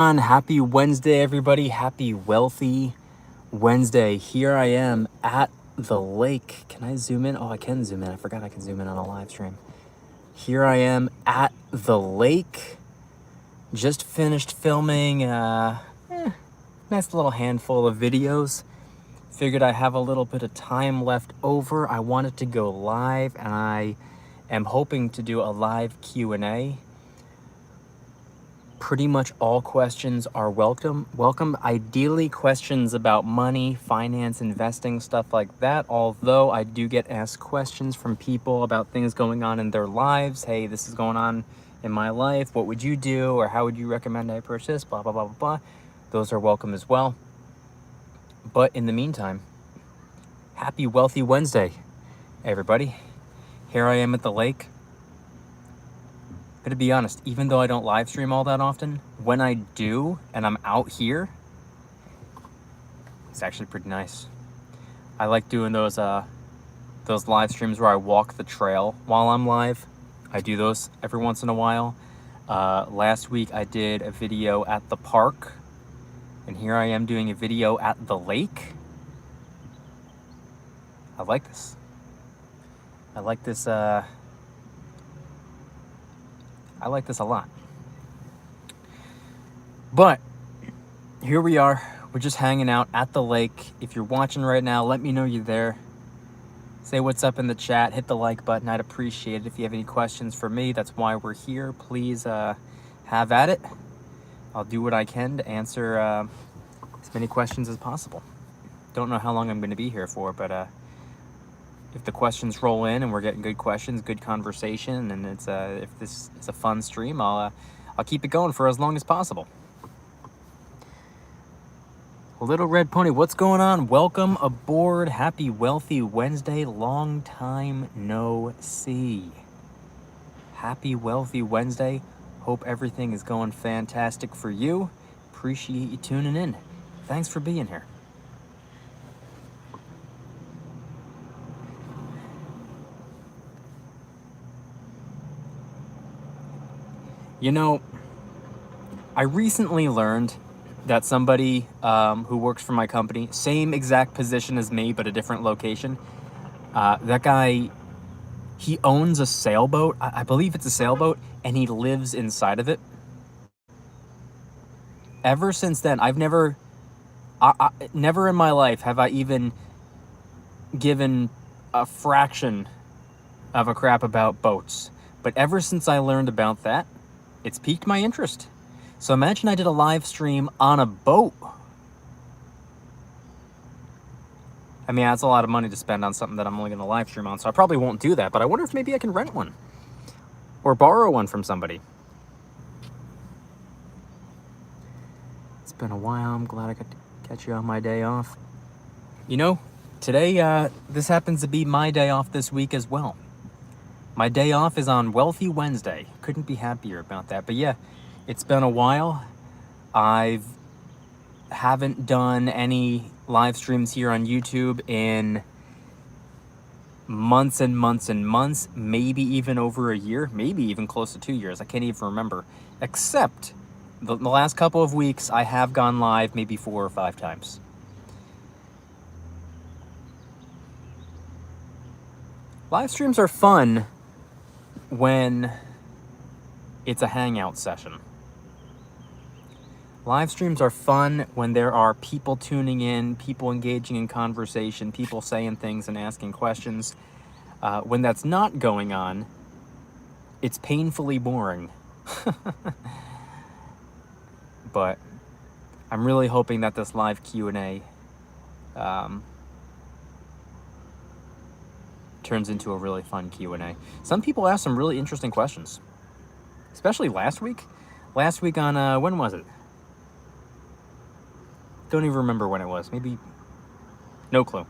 Happy Wednesday, everybody. Happy Wealthy Wednesday. Here I am at the lake. Can I zoom in? Oh, I can zoom in. I forgot I can zoom in on a live stream. Here I am at the lake. Just finished filming nice little handful of videos. Figured I have a little bit of time left over. I wanted to go live, and I am hoping to do a live Q&A. Pretty much all questions are welcome. Ideally, questions about money, finance, investing, stuff like that. Although I do get asked questions from people about things going on in their lives. Hey, this is going on in my life. What would you do? Or how would you recommend I purchase? Blah, blah, blah, blah, blah. Those are welcome as well. But in the meantime, happy Wealthy Wednesday, everybody. Here I am at the lake. But to be honest, even though I don't live stream all that often, when I do and I'm out here, it's actually pretty nice. I like doing those live streams where I walk the trail while I'm live. I do those every once in a while. Last week I did a video at the park, and here I am doing a video at the lake. I like this. I like this a lot. But here we are. We're just hanging out at the lake. If you're watching right now, let me know you're there. Say what's up in the chat. Hit the like button. I'd appreciate it. If you have any questions for me, that's why we're here. Please have at it. I'll do what I can to answer as many questions as possible. Don't know how long I'm going to be here for, but if the questions roll in and we're getting good questions, good conversation, and it's if this is a fun stream, I'll keep it going for as long as possible. Little Red Pony, what's going on? Welcome aboard. Happy Wealthy Wednesday. Long time no see. Happy Wealthy Wednesday. Hope everything is going fantastic for you. Appreciate you tuning in. Thanks for being here. You know, I recently learned that somebody who works for my company, same exact position as me, but a different location, that guy, he owns a sailboat. I believe it's a sailboat, and he lives inside of it. Ever since then, I've never in my life have I even given a fraction of a crap about boats. But ever since I learned about that, it's piqued my interest. So imagine I did a live stream on a boat. I mean, that's a lot of money to spend on something that I'm only going to live stream on, so I probably won't do that. But I wonder if maybe I can rent one or borrow one from somebody. It's been a while. I'm glad I could catch you on my day off. You know, today, this happens to be my day off this week as well. My day off is on Wealthy Wednesday. Couldn't be happier about that. But yeah, it's been a while. I haven't done any live streams here on YouTube in months and months and months, maybe even over a year, maybe even close to 2 years. I can't even remember. Except the last couple of weeks, I have gone live maybe 4 or 5 times. Live streams are fun when it's a hangout session. Live streams are fun when there are people tuning in, people engaging in conversation, people saying things and asking questions. When that's not going on, it's painfully boring. But I'm really hoping that this live Q&A turns into a really fun Q&A. Some people asked some really interesting questions, especially last week. Last week on, when was it? Don't even remember when it was. Maybe, no clue.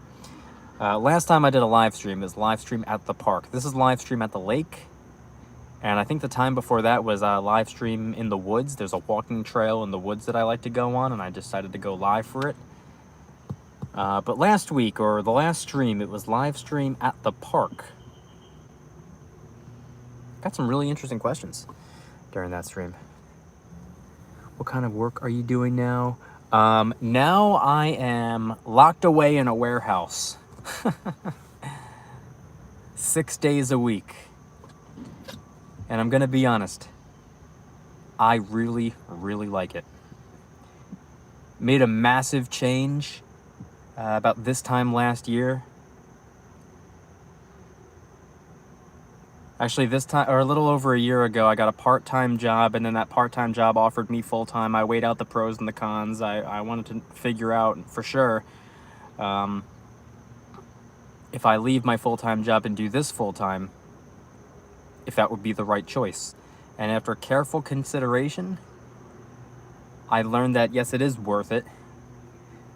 Last time I did a live stream is live stream at the park. This is live stream at the lake. And I think the time before that was a live stream in the woods. There's a walking trail in the woods that I like to go on, and I decided to go live for it. But last week, or the last stream, it was live stream at the park. Got some really interesting questions during that stream. What kind of work are you doing now? Now I am locked away in a warehouse 6 days a week. And I'm gonna be honest, I really, really like it. Made a massive change about this time last year. Actually, this time, or a little over a year ago, I got a part-time job, and then that part-time job offered me full-time. I weighed out the pros and the cons. I wanted to figure out for sure if I leave my full-time job and do this full-time, if that would be the right choice. And after careful consideration, I learned that yes, it is worth it.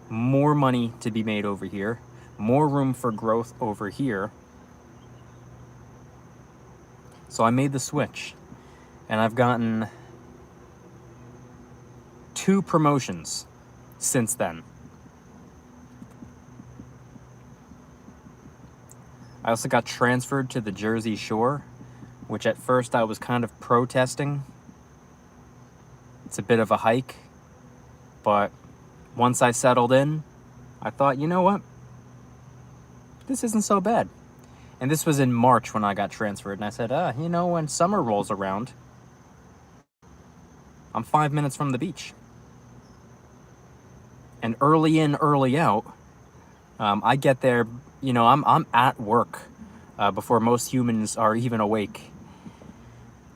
More money to be made over here, more room for growth over here. So I made the switch, and I've gotten 2 promotions since then. I also got transferred to the Jersey Shore, which at first I was kind of protesting. It's a bit of a hike, but once I settled in, I thought, you know what? This isn't so bad. And this was in March when I got transferred, and I said, you know, when summer rolls around, I'm 5 minutes from the beach. And early in, early out, I get there, you know, I'm at work before most humans are even awake.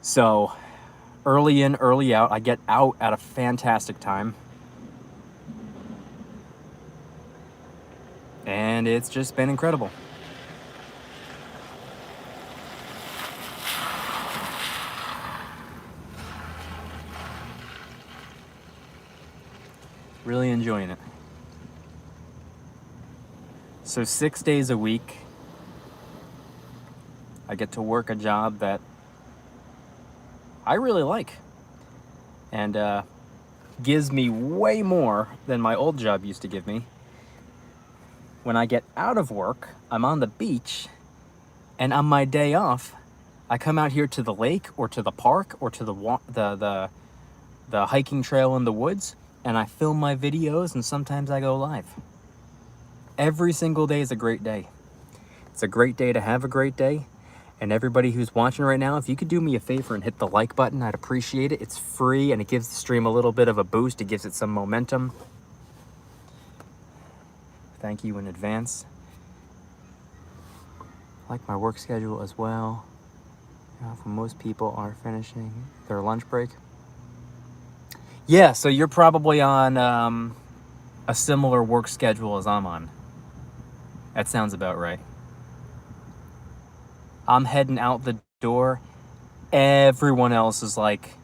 So early in, early out, I get out at a fantastic time. And it's just been incredible. Really enjoying it. So 6 days a week, I get to work a job that I really like, and gives me way more than my old job used to give me. When I get out of work, I'm on the beach, and on my day off, I come out here to the lake or to the park or to the hiking trail in the woods, and I film my videos, and sometimes I go live. Every single day is a great day. It's a great day to have a great day. And everybody who's watching right now, if you could do me a favor and hit the like button, I'd appreciate it. It's free, and it gives the stream a little bit of a boost. It gives it some momentum. Thank you in advance. I like my work schedule as well. For most people are finishing their lunch break. Yeah, so you're probably on a similar work schedule as I'm on. That sounds about right. I'm heading out the door. Everyone else is like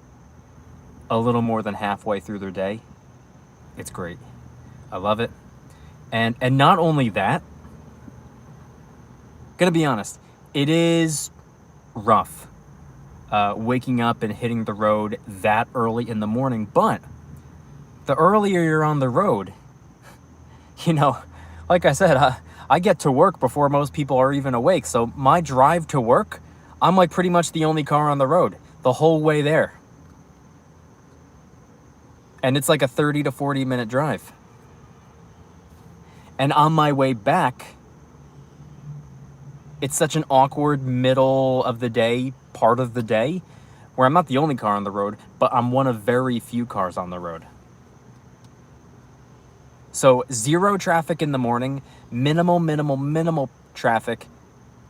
a little more than halfway through their day. It's great. I love it. And not only that, gonna be honest, it is rough waking up and hitting the road that early in the morning, but the earlier you're on the road, you know, like I said, I get to work before most people are even awake. So my drive to work, I'm like pretty much the only car on the road the whole way there. And it's like a 30 to 40 minute drive. And on my way back, it's such an awkward middle of the day, part of the day, where I'm not the only car on the road, but I'm one of very few cars on the road. So 0 traffic in the morning, minimal traffic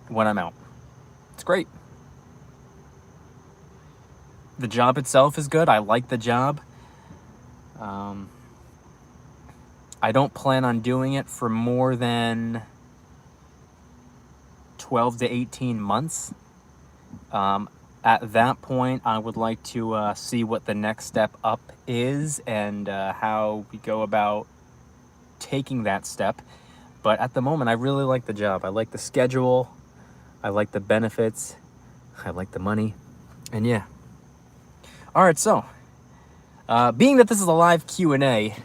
when I'm out. It's great. The job itself is good. I like the job. I don't plan on doing it for more than 12 to 18 months. At that point, I would like to see what the next step up is and how we go about taking that step. But at the moment, I really like the job. I like the schedule. I like the benefits. I like the money. And yeah. All right, so being that this is a live Q&A,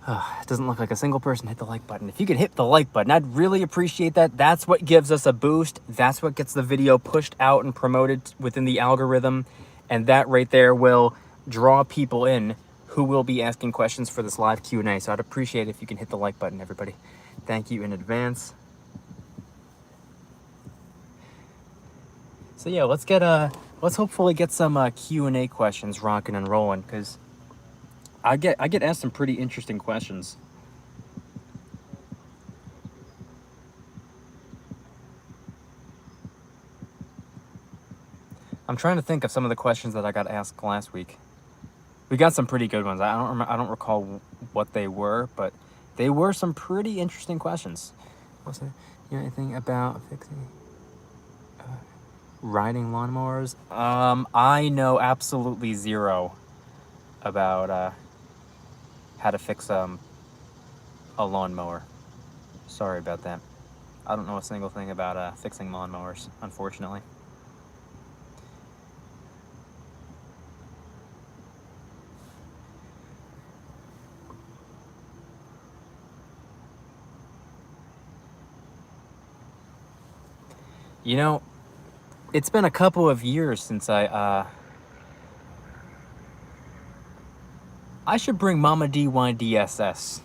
it doesn't look like a single person hit the like button. If you could hit the like button, I'd really appreciate that. That's what gives us a boost. That's what gets the video pushed out and promoted within the algorithm. And that right there will draw people in who will be asking questions for this live Q&A. So I'd appreciate it if you can hit the like button, everybody. Thank you in advance. So yeah, let's hopefully get some Q&A questions rocking and rolling, because I get asked some pretty interesting questions. I'm trying to think of some of the questions that I got asked last week. We got some pretty good ones. I don't recall what they were, but they were some pretty interesting questions. You know anything about fixing riding lawnmowers? I know absolutely zero about how to fix a lawnmower. Sorry about that. I don't know a single thing about fixing lawnmowers, unfortunately. You know, it's been a couple of years since I should bring Mama DYDSS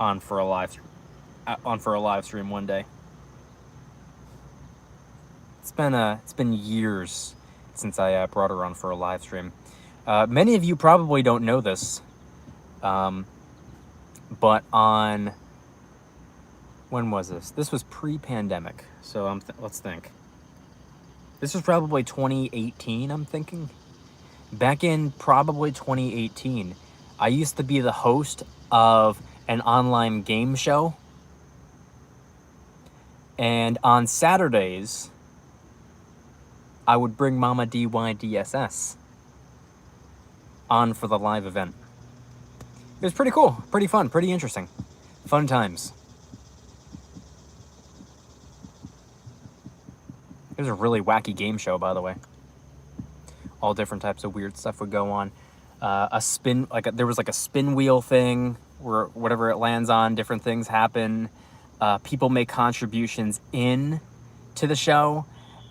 on for a live stream one day. It's been years since I brought her on for a live stream. Many of you probably don't know this, but on, when was this? This was pre-pandemic, so let's think. This was probably 2018, I'm thinking. Back in probably 2018, I used to be the host of an online game show. And on Saturdays, I would bring Mama DYDSS on for the live event. It was pretty cool, pretty fun, pretty interesting. Fun times. It was a really wacky game show, by the way. All different types of weird stuff would go on. There was like a spin wheel thing where whatever it lands on, different things happen. People make contributions in to the show,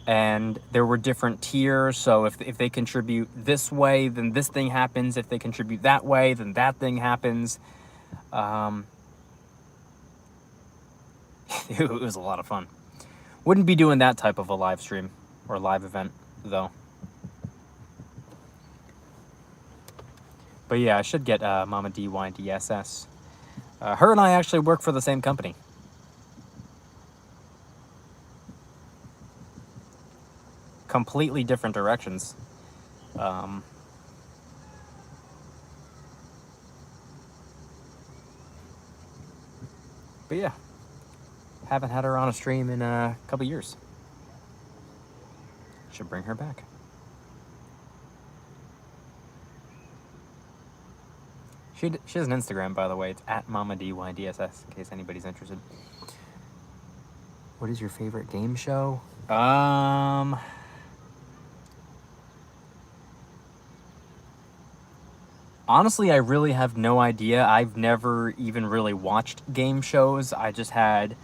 and there were different tiers. So if they contribute this way, then this thing happens. If they contribute that way, then that thing happens. It was a lot of fun. Wouldn't be doing that type of a live stream or live event, though. But yeah, I should get Mama DYDSS. Her and I actually work for the same company. Completely different directions. But yeah, haven't had her on a stream in a couple years. Should bring her back. She has an Instagram, by the way. It's at Mama DYDSS, in case anybody's interested. What is your favorite game show? Honestly, I really have no idea. I've never even really watched game shows. I just had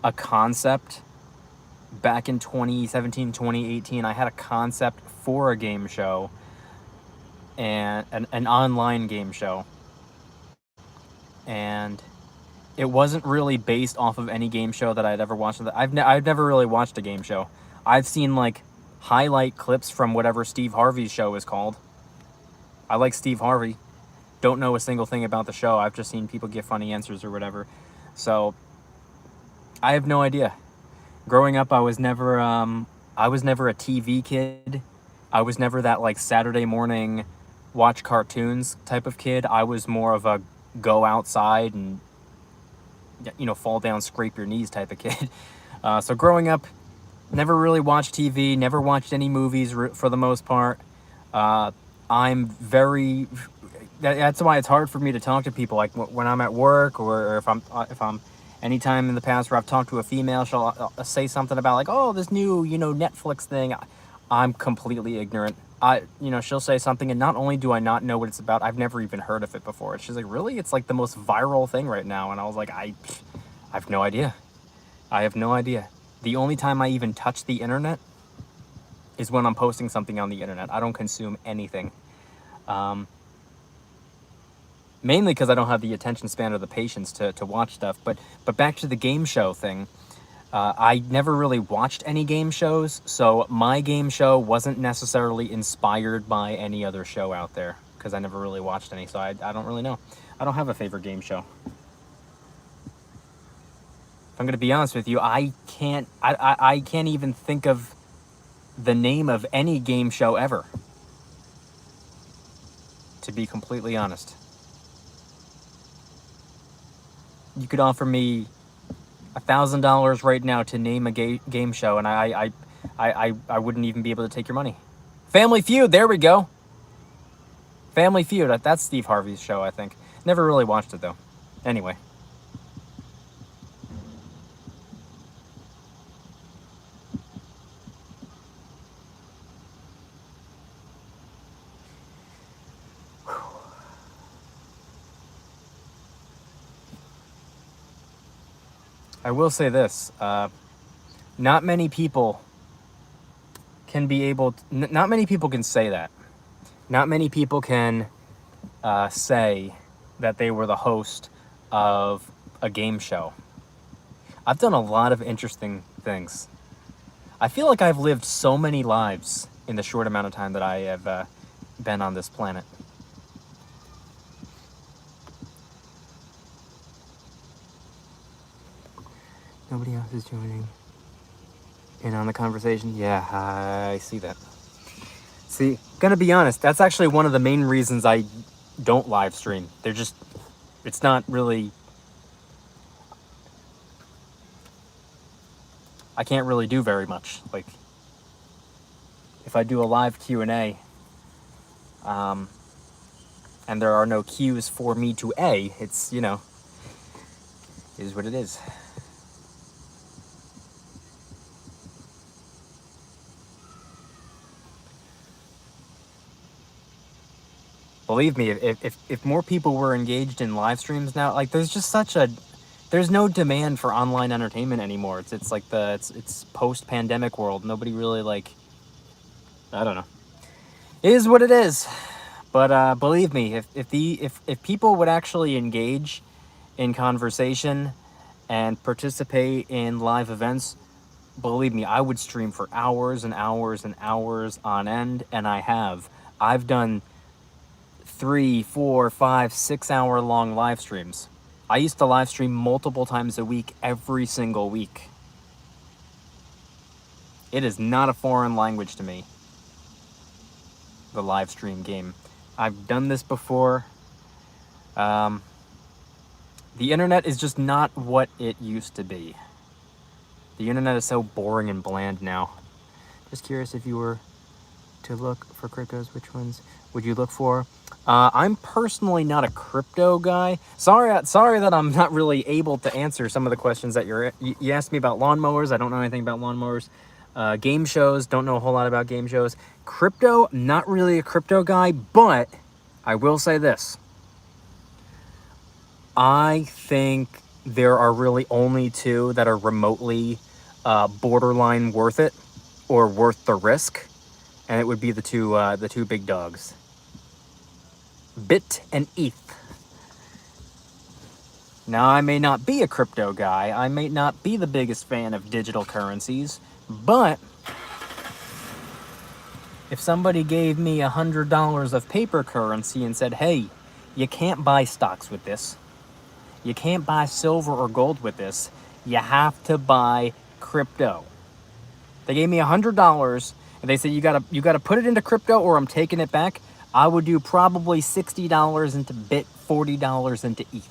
a concept back in 2017, 2018. I had a concept for a game show, and an online game show. And it wasn't really based off of any game show that I'd ever watched. I've never really watched a game show. I've seen like highlight clips from whatever Steve Harvey's show is called. I like Steve Harvey. Don't know a single thing about the show. I've just seen people give funny answers or whatever. So I have no idea. Growing up, I was never a TV kid. I was never that like Saturday morning watch cartoons type of kid. I was more of a go outside and, you know, fall down, scrape your knees type of kid. So growing up, never really watched TV, never watched any movies for the most part. I'm very, that's why it's hard for me to talk to people. Like when I'm at work, or if I'm anytime in the past where I've talked to a female, she'll say something about like, oh, this new, you know, Netflix thing. I'm completely ignorant. She'll say something, and not only do I not know what it's about, I've never even heard of it before. She's like, really? It's like the most viral thing right now. And I was like, I have no idea. I have no idea. The only time I even touch the internet is when I'm posting something on the internet. I don't consume anything. Mainly because I don't have the attention span or the patience to watch stuff. But back to the game show thing. I never really watched any game shows, so my game show wasn't necessarily inspired by any other show out there, because I never really watched any, so I don't really know. I don't have a favorite game show. If I'm going to be honest with you, I can't even think of the name of any game show ever, to be completely honest. You could offer me $1,000 right now to name a game show, and I wouldn't even be able to take your money. Family Feud, there we go. Family Feud, that's Steve Harvey's show, I think. Never really watched it, though. Anyway. I will say this, not many people can be able to, not many people can say that. Not many people can say that they were the host of a game show. I've done a lot of interesting things. I feel like I've lived so many lives in the short amount of time that I have been on this planet. Nobody else is joining in on the conversation. Yeah, I see that. See, gonna be honest, that's actually one of the main reasons I don't live stream. It's not really, I can't really do very much. Like, if I do a live Q&A, and there are no cues for me to it's, it is what it is. Believe me, if more people were engaged in live streams now, like, there's no demand for online entertainment anymore. It's like it's post-pandemic world. Nobody really, like, I don't know. It is what it is. But believe me, if people would actually engage in conversation and participate in live events, believe me, I would stream for hours and hours and hours on end, and I've done 3, 4, 5, 6 hour long live streams. I used to live stream multiple times a week, every single week. It is not a foreign language to me, the live stream game. I've done this before. The internet is just not what it used to be. The internet is so boring and bland now. Just curious, if you were to look for cryptos, which ones would you look for? I'm personally not a crypto guy. Sorry that I'm not really able to answer some of the questions that you asked me about lawnmowers. I don't know anything about lawnmowers. Game shows, don't know a whole lot about game shows. Crypto, not really a crypto guy, but I will say this. I think there are really only two that are remotely borderline worth it, or worth the risk, and it would be the two big dogs, Bit and ETH. Now, I may not be a crypto guy, I may not be the biggest fan of digital currencies, but if somebody gave me $100 of paper currency and said, hey, you can't buy stocks with this, you can't buy silver or gold with this, you have to buy crypto. They gave me $100 and they said, you gotta put it into crypto or I'm taking it back. I would do probably $60 into Bit, $40 into ETH.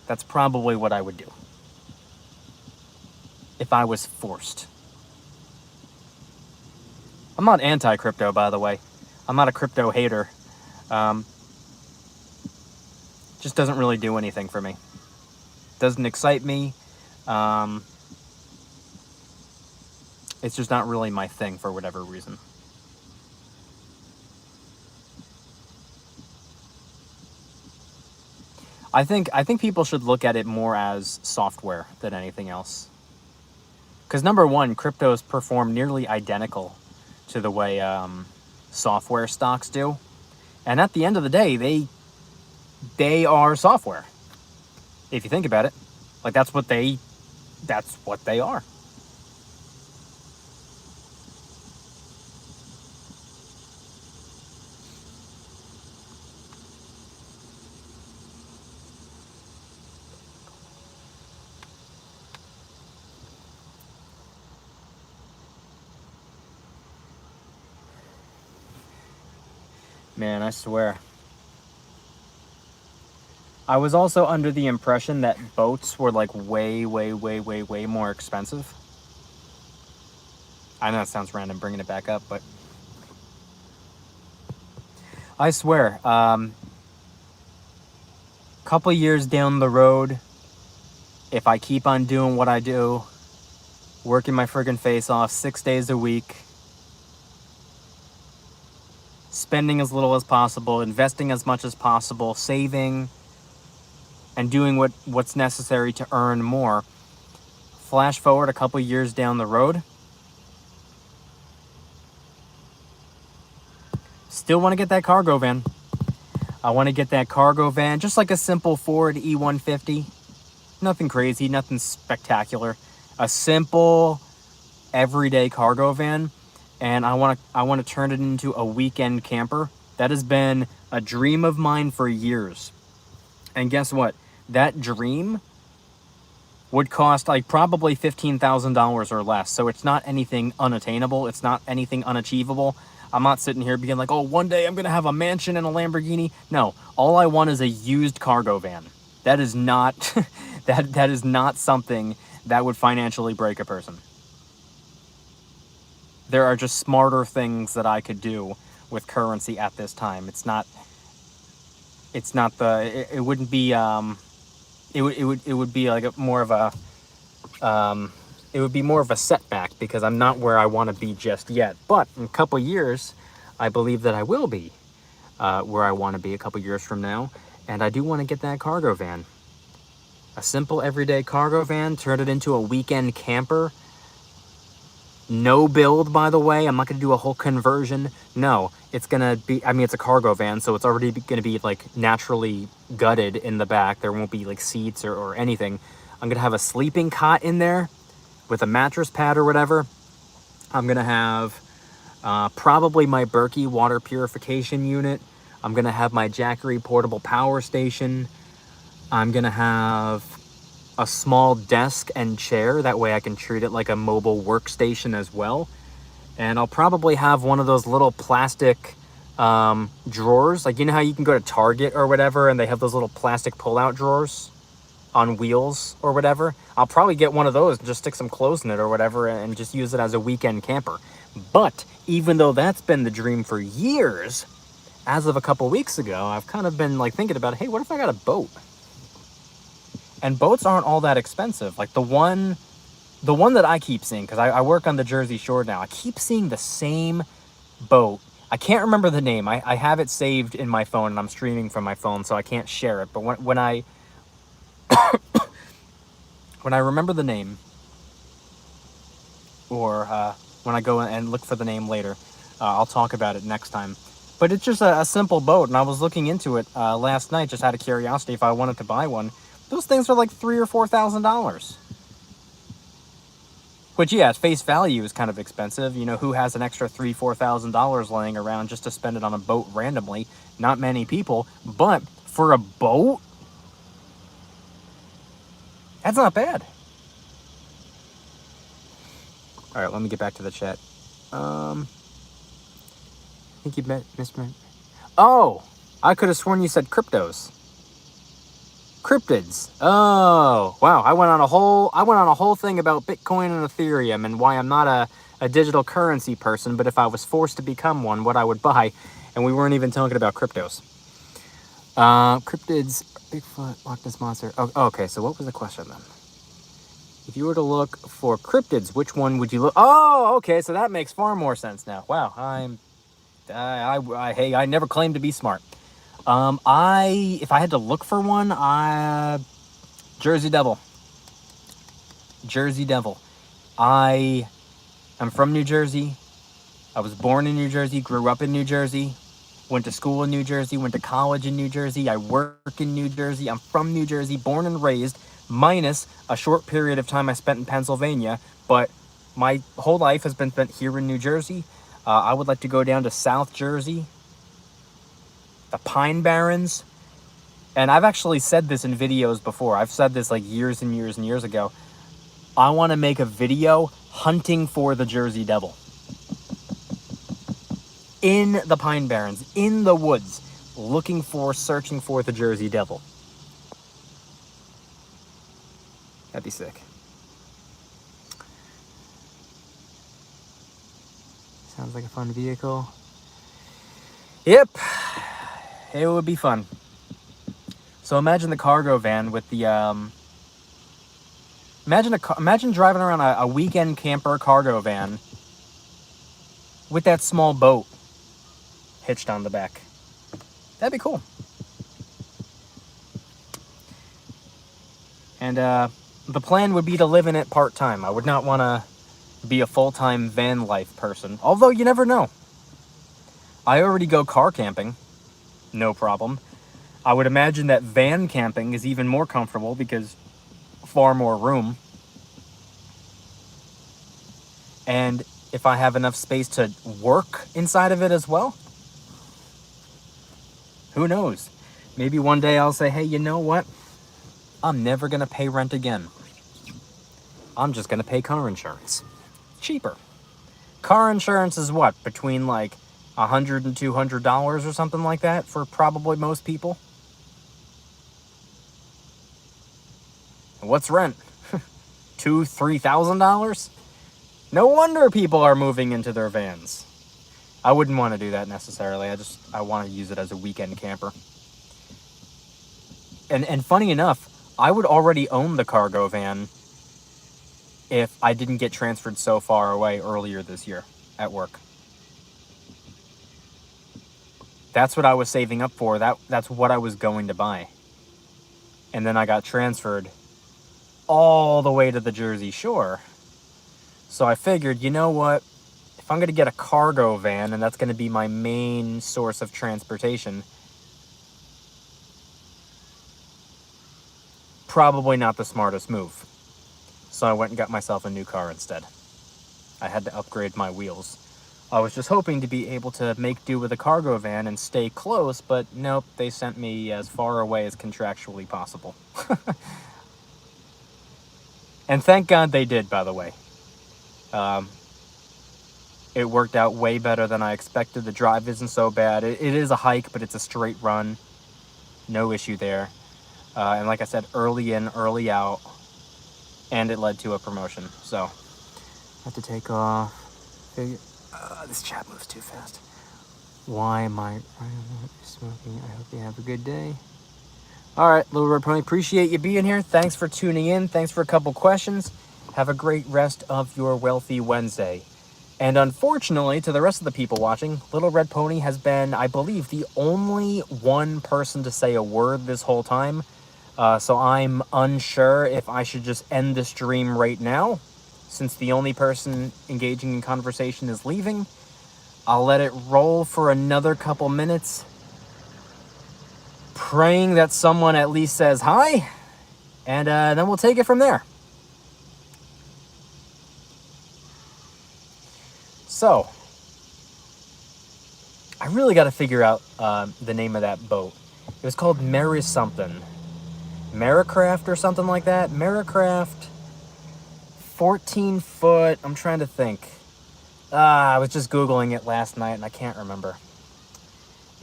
That's probably what I would do if I was forced. I'm not anti-crypto, by the way. I'm not a crypto hater. Just doesn't really do anything for me. Doesn't excite me. It's just not really my thing for whatever reason. I think people should look at it more as software than anything else. Because number one, cryptos perform nearly identical to the way software stocks do. And at the end of the day, they are software. If you think about it, like that's what they are. Man, I swear. I was also under the impression that boats were like way more expensive. I know that sounds random bringing it back up, but I swear, couple years down the road, if I keep on doing what I do, working my friggin' face off 6 days a week, spending as little as possible, investing as much as possible, saving, and doing what's necessary to earn more. Flash forward a couple years down the road, still want to get that cargo van. I want to get that cargo van, just like a simple Ford E150. Nothing crazy, nothing spectacular. A simple, everyday cargo van. And I want to turn it into a weekend camper. That has been a dream of mine for years. And guess what? That dream would cost like probably $15,000 or less. So it's not anything unattainable. It's not anything unachievable. I'm not sitting here being like, oh, one day I'm going to have a mansion and a Lamborghini. No, all I want is a used cargo van. That is not, that is not something that would financially break a person. There are just smarter things that I could do with currency at this time. It wouldn't be, it would be like more of a, it would be more of a setback because I'm not where I want to be just yet. But in a couple years, I believe that I will be where I want to be a couple years from now. And I do want to get that cargo van. A simple everyday cargo van, turn it into a weekend camper. No build, by the way. I'm not going to do a whole conversion. No, it's going to be, I mean, it's a cargo van, so it's already going to be like naturally gutted in the back. There won't be like seats or anything. I'm going to have a sleeping cot in there with a mattress pad or whatever. I'm going to have probably my Berkey water purification unit. I'm going to have my Jackery portable power station. I'm going to have a small desk and chair. That way I can treat it like a mobile workstation as well. And I'll probably have one of those little plastic drawers. Like, you know how you can go to Target or whatever and they have those little plastic pull-out drawers on wheels or whatever? I'll probably get one of those and just stick some clothes in it or whatever and just use it as a weekend camper. But even though that's been the dream for years, as of a couple weeks ago, I've kind of been like thinking about, hey, what if I got a boat? And boats aren't all that expensive. Like the one that I keep seeing, because I work on the Jersey Shore now, I keep seeing the same boat. I can't remember the name. I have it saved in my phone and I'm streaming from my phone, so I can't share it. But when I when I remember the name, or when I go and look for the name later, I'll talk about it next time. But it's just a simple boat, and I was looking into it last night just out of curiosity if I wanted to buy one. Those things are like $3,000 or $4,000. Which, yeah, at face value is kind of expensive. You know, who has an extra $3,000, $4,000 laying around just to spend it on a boat randomly? Not many people. But for a boat, that's not bad. All right, let me get back to the chat. I think you missed me. Oh, I could have sworn you said cryptos. Cryptids. Oh, wow. I went on a whole thing about Bitcoin and Ethereum and why I'm not a digital currency person, but if I was forced to become one, what I would buy, and we weren't even talking about cryptos. Cryptids, Bigfoot, Loch Ness Monster. Oh, okay, so what was the question then? If you were to look for cryptids, which one would you look? Oh, okay, so that makes far more sense now. Wow, hey, I never claimed to be smart. If I had to look for one, Jersey Devil. Jersey Devil. I am from New Jersey. I was born in New Jersey, grew up in New Jersey. Went to school in New Jersey, went to college in New Jersey. I work in New Jersey. I'm from New Jersey, born and raised, minus a short period of time I spent in Pennsylvania. But my whole life has been spent here in New Jersey. I would like to go down to South Jersey, the Pine Barrens. And I've actually said this in videos before. I've said this like years and years and years ago. I want to make a video hunting for the Jersey Devil. In the Pine Barrens, in the woods, searching for the Jersey Devil. That'd be sick. Sounds like a fun vehicle. Yep, it would be fun. So imagine the cargo van with the, imagine driving around a weekend camper cargo van with that small boat hitched on the back. That'd be cool. And the plan would be to live in it part-time. I would not want to be a full-time van life person. Although you never know. I already go car camping. No problem. I would imagine that van camping is even more comfortable because far more room. And if I have enough space to work inside of it as well, who knows? Maybe one day I'll say, hey, you know what? I'm never going to pay rent again. I'm just going to pay car insurance. Cheaper. Car insurance is what? Between like $100 and $200 or something like that for probably most people. And what's rent? $2,000, $3,000? No wonder people are moving into their vans. I wouldn't want to do that necessarily. I want to use it as a weekend camper. And funny enough, I would already own the cargo van if I didn't get transferred so far away earlier this year at work. That's what I was saving up for. That's what I was going to buy. And then I got transferred all the way to the Jersey Shore. So I figured, you know what? If I'm going to get a cargo van, and that's going to be my main source of transportation, probably not the smartest move. So I went and got myself a new car instead. I had to upgrade my wheels. I was just hoping to be able to make do with a cargo van and stay close, but nope, they sent me as far away as contractually possible. And thank God they did, by the way. It worked out way better than I expected. The drive isn't so bad. It is a hike, but it's a straight run. No issue there. And like I said, early in, early out. And it led to a promotion. So, I have to take off. This chat moves too fast. Why am I smoking? I hope you have a good day. All right, Little Red Pony, appreciate you being here. Thanks for tuning in. Thanks for a couple questions. Have a great rest of your wealthy Wednesday. And unfortunately, to the rest of the people watching, Little Red Pony has been, I believe, the only one person to say a word this whole time. So I'm unsure if I should just end the stream right now, since the only person engaging in conversation is leaving. I'll let it roll for another couple minutes, praying that someone at least says hi, and then we'll take it from there. So, I really got to figure out the name of that boat. It was called Mary something. Maricraft or something like that. Maricraft, 14-foot, I'm trying to think. I was just Googling it last night and I can't remember.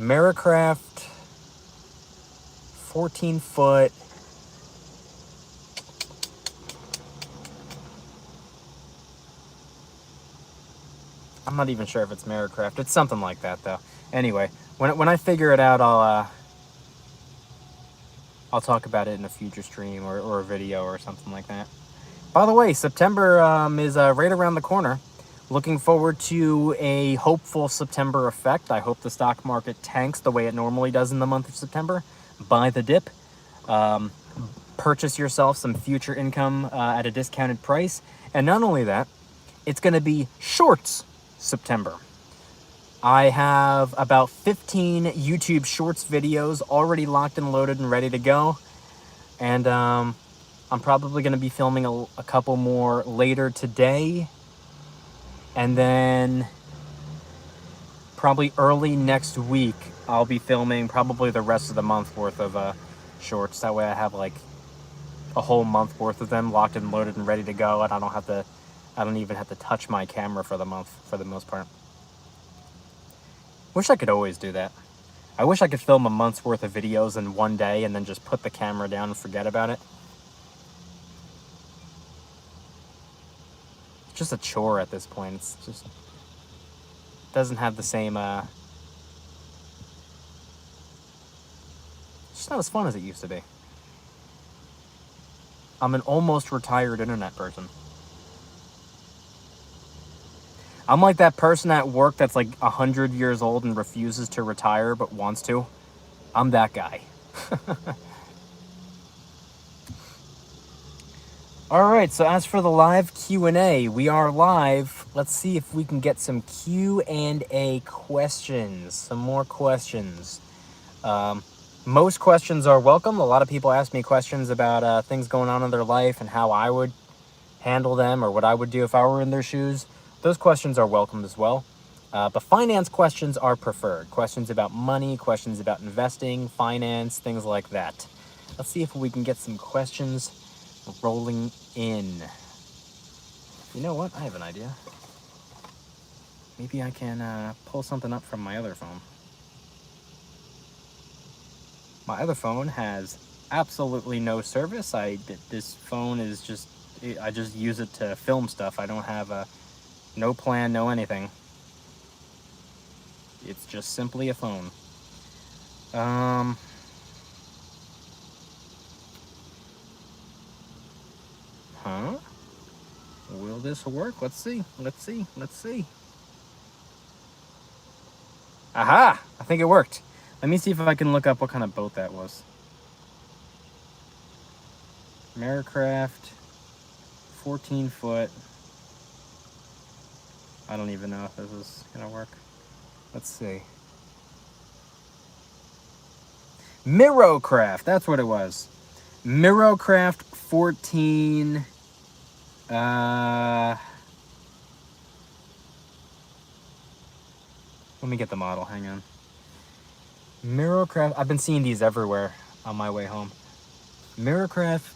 Maricraft, 14-foot. I'm not even sure if it's Maricraft. It's something like that, though. Anyway, when I figure it out, I'll talk about it in a future stream or a video or something like that. By the way, September is right around the corner. Looking forward to a hopeful September effect. I hope the stock market tanks the way it normally does in the month of September. Buy the dip. Purchase yourself some future income at a discounted price. And not only that, it's going to be shorts September. I have about 15 YouTube Shorts videos already locked and loaded and ready to go. And I'm probably going to be filming a couple more later today. And then probably early next week, I'll be filming probably the rest of the month worth of shorts. That way I have like a whole month worth of them locked and loaded and ready to go. And I don't even have to touch my camera for the month for the most part. Wish I could always do that. I wish I could film a month's worth of videos in one day and then just put the camera down and forget about it. It's just a chore at this point. It's just doesn't have the same it's just not as fun as it used to be. I'm an almost retired internet person. I'm like that person at work that's like 100 years old and refuses to retire but wants to. I'm that guy. All right, so as for the live Q&A, we are live. Let's see if we can get some Q&A questions, some more questions. Most questions are welcome. A lot of people ask me questions about things going on in their life and how I would handle them or what I would do if I were in their shoes. Those questions are welcome as well. But finance questions are preferred. Questions about money, questions about investing, finance, things like that. Let's see if we can get some questions rolling in. You know what? I have an idea. Maybe I can pull something up from my other phone. My other phone has absolutely no service. This phone is just, I just use it to film stuff. I don't have no plan, no anything. It's just simply a phone. Huh? Will this work? Let's see. Let's see. Let's see. Aha! I think it worked. Let me see if I can look up what kind of boat that was. Merricraft, 14 foot. I don't even know if this is gonna work. Let's see. Mirrocraft, that's what it was. Mirrocraft 14. Let me get the model, hang on. Mirrocraft, I've been seeing these everywhere on my way home. Mirrocraft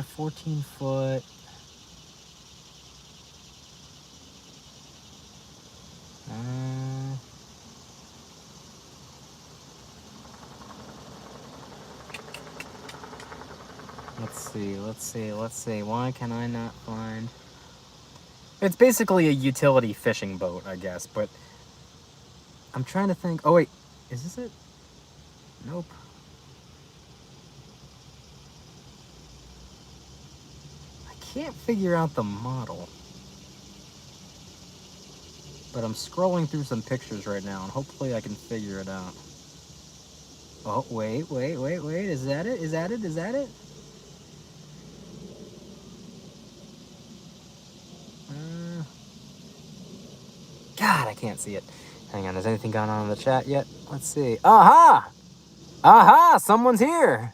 14 foot. Let's see. Why can I not find? It's basically a utility fishing boat, I guess, but I'm trying to think. Oh, wait. Is this it? Nope. I can't figure out the model. But I'm scrolling through some pictures right now, and hopefully I can figure it out. Oh, wait. Is that it? Is that it? God, I can't see it. Hang on, has anything gone on in the chat yet? Let's see. Aha! Aha! Someone's here!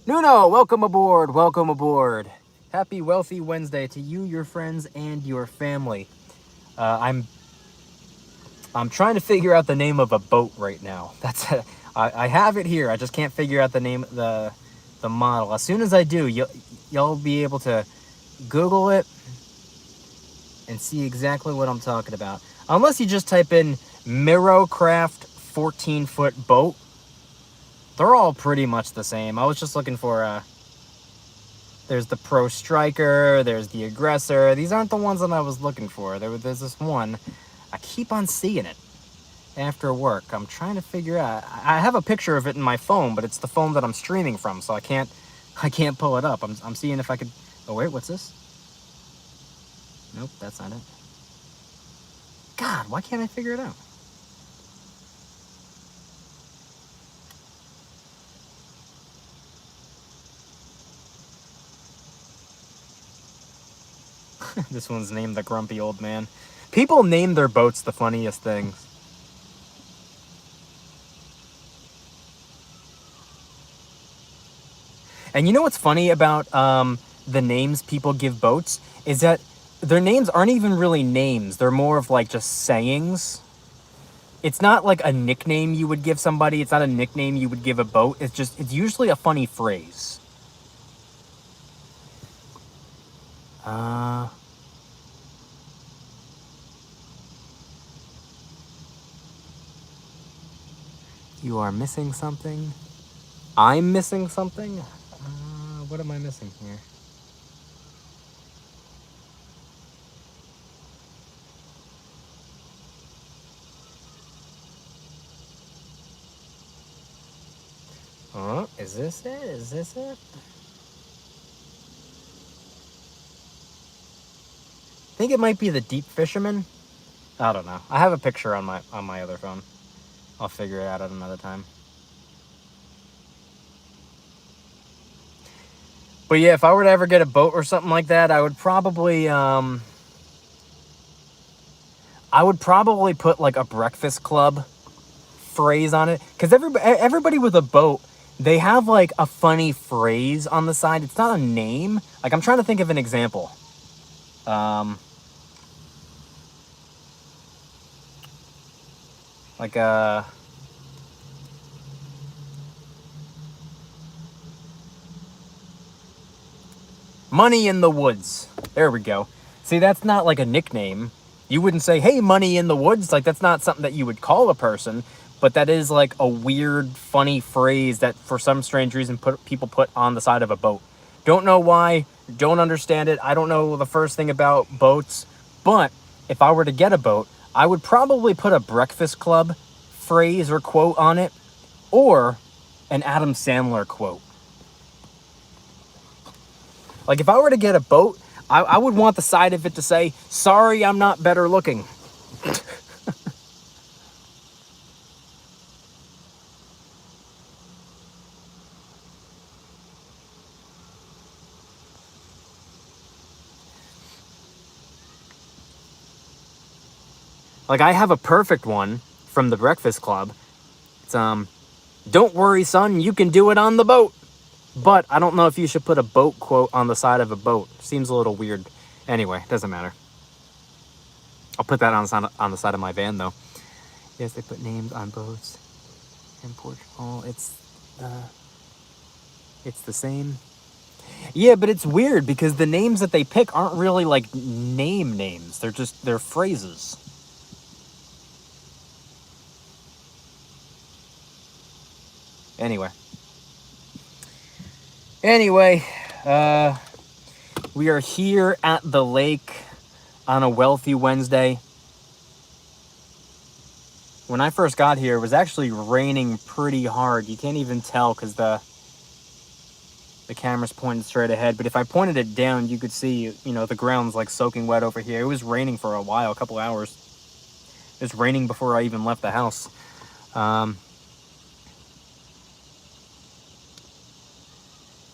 Nuno, welcome aboard. Welcome aboard. Happy Wealthy Wednesday to you, your friends, and your family. I'm trying to figure out the name of a boat right now. I have it here. I just can't figure out the name, the model. As soon as I do, you'll be able to Google it and see exactly what I'm talking about. Unless you just type in Mirrocraft 14-foot boat. They're all pretty much the same. I was just looking for, there's the Pro Striker, there's the Aggressor. These aren't the ones that I was looking for. There's this one. I keep on seeing it after work. I'm trying to figure out. I have a picture of it in my phone, but it's the phone that I'm streaming from, so I can't pull it up. I'm seeing if I could. Oh wait, what's this? Nope, that's not it. God, why can't I figure it out? This one's named the Grumpy Old Man. People name their boats the funniest things. And you know what's funny about the names people give boats? Is that their names aren't even really names. They're more of like just sayings. It's not like a nickname you would give somebody. It's not a nickname you would give a boat. It's usually a funny phrase. You are missing something. I'm missing something. What am I missing here? Is this it? Is this it? I think it might be the Deep Fisherman. I don't know. I have a picture on my other phone. I'll figure it out at another time. But yeah, if I were to ever get a boat or something like that, I would probably put like a Breakfast Club phrase on it, because everybody with a boat, they have like a funny phrase on the side. It's not a name. Like, I'm trying to think of an example. Like Money in the Woods. There we go. See, that's not like a nickname. You wouldn't say, hey, Money in the Woods. Like, that's not something that you would call a person, but that is like a weird, funny phrase that for some strange reason people put on the side of a boat. Don't know why, don't understand it. I don't know the first thing about boats, but if I were to get a boat, I would probably put a Breakfast Club phrase or quote on it, or an Adam Sandler quote. Like, if I were to get a boat, I would want the side of it to say, sorry, I'm not better looking. Like, I have a perfect one from the Breakfast Club. It's, don't worry, son, you can do it on the boat. But I don't know if you should put a boat quote on the side of a boat. Seems a little weird. Anyway, doesn't matter. I'll put that on the side of my van, though. Yes, they put names on boats in Portugal. It's the same. Yeah, but it's weird because the names that they pick aren't really like names. They're phrases. Anyway, we are here at the lake on a wealthy Wednesday. When I first got here, it was actually raining pretty hard. You can't even tell because the camera's pointed straight ahead. But if I pointed it down, you could see, the ground's like soaking wet over here. It was raining for a while, a couple hours. It was raining before I even left the house.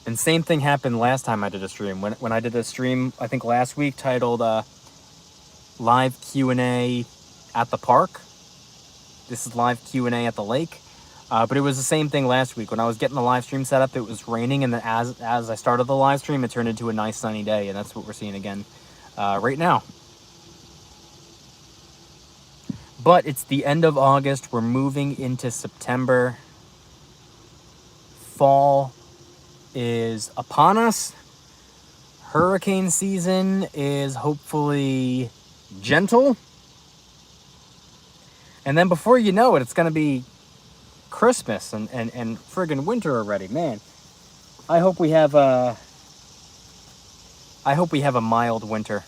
And same thing happened last time I did a stream. When I did a stream, I think last week, titled Live Q&A at the Park. This is live Q&A at the lake. But it was the same thing last week. When I was getting the live stream set up, it was raining. And then as I started the live stream, it turned into a nice sunny day. And that's what we're seeing again right now. But it's the end of August. We're moving into September. Fall is upon us. Hurricane season is hopefully gentle. And then before you know it, it's going to be Christmas and friggin' winter already. Man, I hope we have a mild winter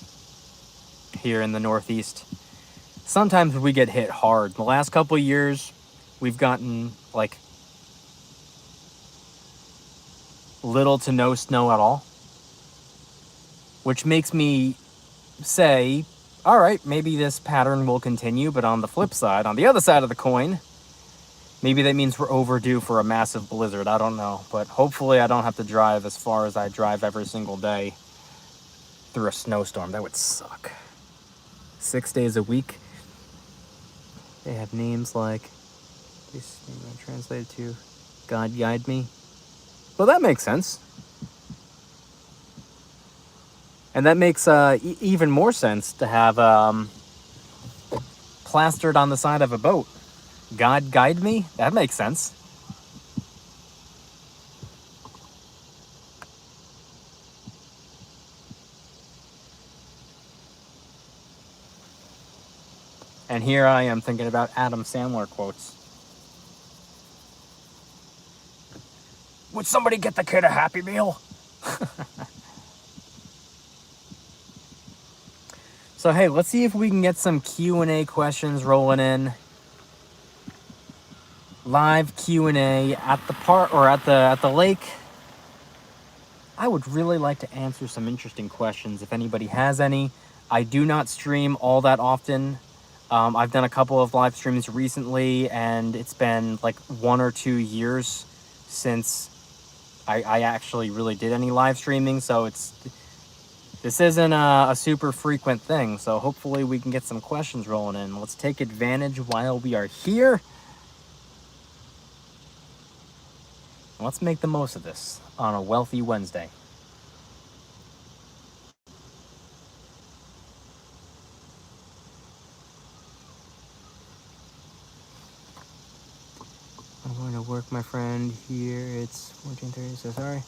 here in the Northeast. Sometimes we get hit hard. The last couple of years, we've gotten like little to no snow at all, which makes me say, all right, maybe this pattern will continue. But on the flip side, on the other side of the coin, maybe that means we're overdue for a massive blizzard. I don't know, but hopefully I don't have to drive as far as I drive every single day through a snowstorm. That would suck. 6 days a week. They have names like, this translated to God Guide Me. Well, that makes sense. And that makes even more sense to have plastered on the side of a boat. God Guide Me? That makes sense. And here I am thinking about Adam Sandler quotes. Would somebody get the kid a Happy Meal? So hey, let's see if we can get some Q&A questions rolling in. Live Q&A at the park or at the lake. I would really like to answer some interesting questions if anybody has any. I do not stream all that often. I've done a couple of live streams recently, and it's been like 1 or 2 years since I actually really did any live streaming, so this isn't a super frequent thing, so hopefully we can get some questions rolling in. Let's take advantage while we are here. Let's make the most of this on a wealthy Wednesday. I'm going to work, my friend, here. It's 14:30, so sorry.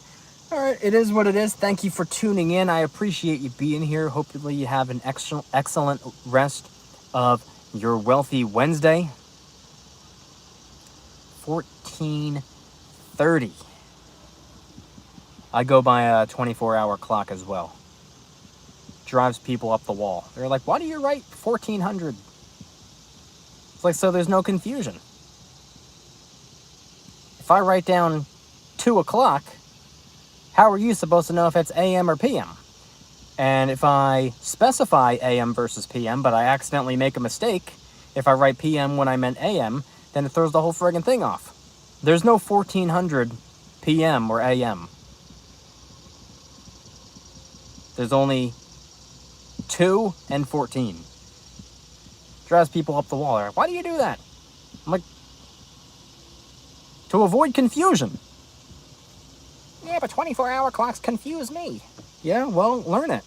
All right, it is what it is. Thank you for tuning in. I appreciate you being here. Hopefully you have an excellent rest of your wealthy Wednesday. 14:30. I go by a 24-hour clock as well. Drives people up the wall. They're like, why do you write 1400? It's like, so there's no confusion. If I write down 2 o'clock, how are you supposed to know if it's AM or PM? And if I specify AM versus PM, but I accidentally make a mistake, if I write PM when I meant AM, then it throws the whole friggin' thing off. There's no 1400 PM or AM. There's only 2 and 14. Drives people up the wall. They're like, why do you do that? I'm like, to avoid confusion. Yeah, but 24-hour clocks confuse me. Yeah, well, learn it.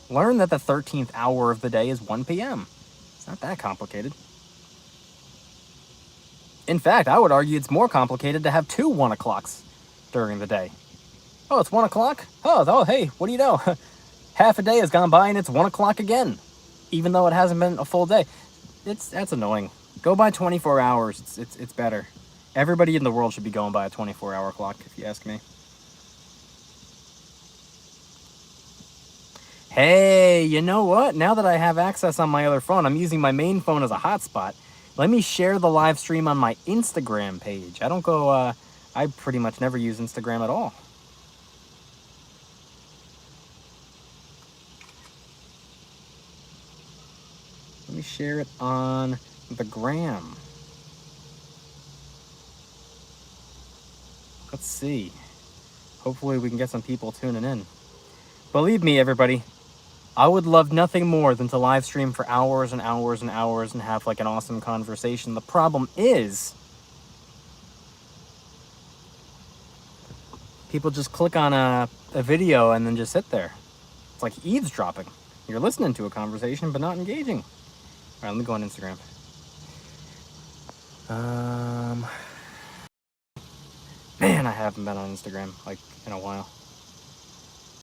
Learn that the 13th hour of the day is 1 p.m. It's not that complicated. In fact, I would argue it's more complicated to have 2 1 o'clocks during the day. Oh, it's 1 o'clock? Oh, hey, what do you know? Half a day has gone by and it's 1 o'clock again, even though it hasn't been a full day. That's annoying. Go by 24 hours. It's better. Everybody in the world should be going by a 24-hour clock, if you ask me. Hey, you know what? Now that I have access on my other phone, I'm using my main phone as a hotspot. Let me share the live stream on my Instagram page. I pretty much never use Instagram at all. Let me share it on the gram. Let's see. Hopefully we can get some people tuning in. Believe me, everybody, I would love nothing more than to live stream for hours and hours and hours and have like an awesome conversation. The problem is, people just click on a video and then just sit there. It's like eavesdropping. You're listening to a conversation but not engaging. All right, let me go on Instagram. Man, I haven't been on Instagram like in a while.